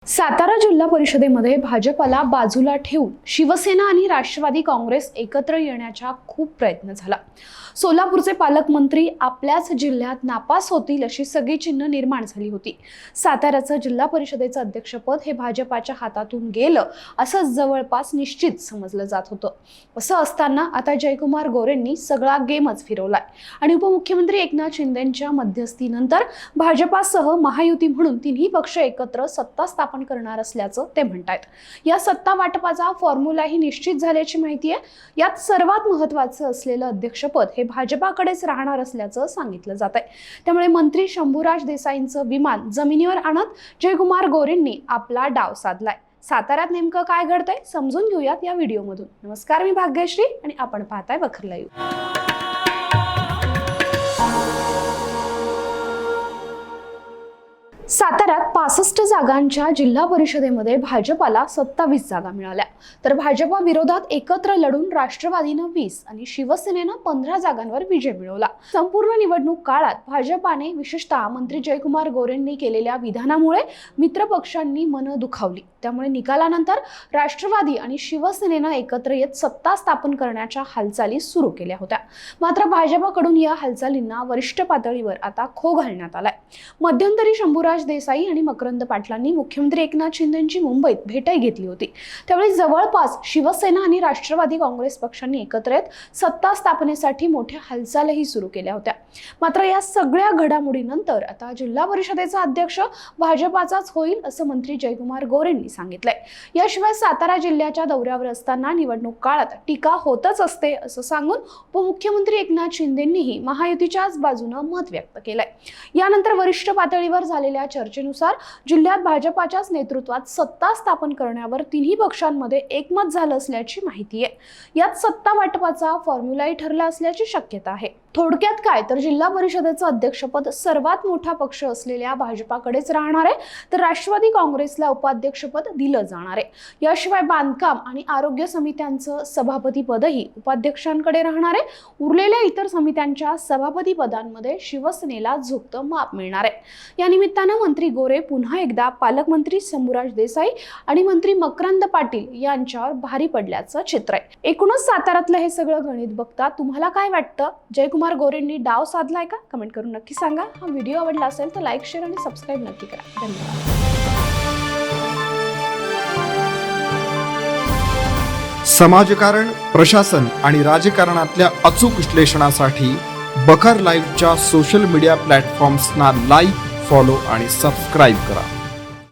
सातारा जिल्हा परिषदेमध्ये भाजपला बाजूला ठेवून शिवसेना आणि राष्ट्रवादी काँग्रेस एकत्र येण्याचा खूप प्रयत्न झाला। सोलापूरचे पालकमंत्री आपल्याच जिल्ह्यात नापास होतील अशी सगळी चिन्ह निर्माण झाली होती। साताऱ्याचं जिल्हा परिषदेचं अध्यक्षपद हे भाजपाच्या हातातून गेलं असं जवळपास निश्चित समजलं जात होतं। असं असताना आता जयकुमार गोरेंनी सगळा गेमच फिरवलाय आणि उपमुख्यमंत्री एकनाथ शिंदेंच्या मध्यस्थीनंतर भाजपासह महायुती म्हणून तिन्ही पक्ष एकत्र सत्ता स्थापन करणार असल्याचं ते म्हणतात। या सत्ता वाटपाचा फॉर्म्युलाही निश्चित झाल्याची माहिती आहे। यात सर्वात महत्त्वाचं असलेलं अध्यक्षपद हे भाजपाकडेच राहणार असल्याचं सांगितलं जात आहे। त्यामुळे मंत्री शंभूराज देसाईंचं विमान जमिनीवर आणत जयकुमार गोरेंनी आपला डाव साधलाय। साताऱ्यात नेमकं काय घडतंय समजून घेऊयात या व्हिडिओमधून। नमस्कार, मी भाग्यश्री आणि आपण पाहताय वखर लाईव्ह। साताऱ्यात 65 जागांच्या जिल्हा परिषदेमध्ये भाजपाला 27 जागा मिळाल्या, तर भाजपा विरोधात एकत्र लढून राष्ट्रवादीनं 20 आणि शिवसेनेनं 15 जागांवर विजय मिळवला। संपूर्ण निवडणूक काळात भाजपाने विशेषतः मंत्री जयकुमार गोरेंनी केलेल्या विधानामुळे मित्र पक्षांनी मनं दुखावली। त्यामुळे निकालानंतर राष्ट्रवादी आणि शिवसेनेनं एकत्र येत सत्ता स्थापन करण्याच्या हालचाली सुरू केल्या होत्या। मात्र भाजपाकडून या हालचालींना वरिष्ठ पातळीवर आता खो घालण्यात आलाय। मध्यंतरी शंभूराज देसाई आणि मकरंद पाटलांनी मुख्यमंत्री एकनाथ शिंदेंची मुंबईत भेटही घेतली होती। त्यावेळी जवळपास शिवसेना आणि राष्ट्रवादी काँग्रेस पक्षांनी एकत्र येत सत्ता स्थापनेसाठी मोठ्या हालचालही सुरू केल्या होत्या। मात्र या सगळ्या घडामोडीनंतर आता जिल्हा परिषदेचा अध्यक्ष भाजपाचाच होईल असं मंत्री जयकुमार गोरेंनी सांगितलंय। याशिवाय सातारा जिल्ह्याच्या दौऱ्यावर असताना निवडणूक काळात टीका होतच असते असं सांगून उपमुख्यमंत्री एकनाथ शिंदेंनीही महायुतीच्याच बाजूने मत व्यक्त केलंय। यानंतर वरिष्ठ पातळीवर झालेल्या चर्चेनुसार जिल्ह्यात भाजपाच्याच नेतृत्वात सत्ता स्थापन करण्यावर तिन्ही पक्षांमध्ये एकमत झालं असल्याची माहिती आहे। यात सत्ता वाटपाचा फॉर्म्युलाही ठरला असल्याची शक्यता आहे। थोडक्यात काय तर जिल्हा परिषदेचं अध्यक्षपद सर्वात मोठा पक्ष असलेल्या भाजपाकडेच राहणार आहे, तर राष्ट्रवादी काँग्रेसला उपाध्यक्षपद दिलं जाणार आहे। याशिवाय बांधकाम आणि आरोग्य समित्यांचं सभापती पदही उपाध्यक्षांकडे राहणार आहे। उरलेल्या इतर समित्यांच्या सभापती पदांमध्ये शिवसेनेला झुकतं माप मिळणार आहे। या निमित्तानं मंत्री गोरे पुन्हा एकदा पालकमंत्री शंभूराज देसाई आणि मंत्री मकरंद पाटील यांच्यावर भारी पडल्याचं चित्र आहे। एकूणच साताऱ्यातलं हे सगळं गणित बघता तुम्हाला काय वाटतं? जयकुमार गोरेंनी डाव साधलाय का? कमेंट करून नक्की सांगा। हा व्हिडिओ आवडला असेल तर लाईक, शेअर आणि सबस्क्राईब नक्की करा। धन्यवाद। समाजकारण, प्रशासन आणि राजकारणातल्या अचूक विश्लेषणासाठी वखर लाईव्हच्या सोशल मीडिया प्लॅटफॉर्म्सना लाईक, फॉलो आणि सबस्क्राईब करा।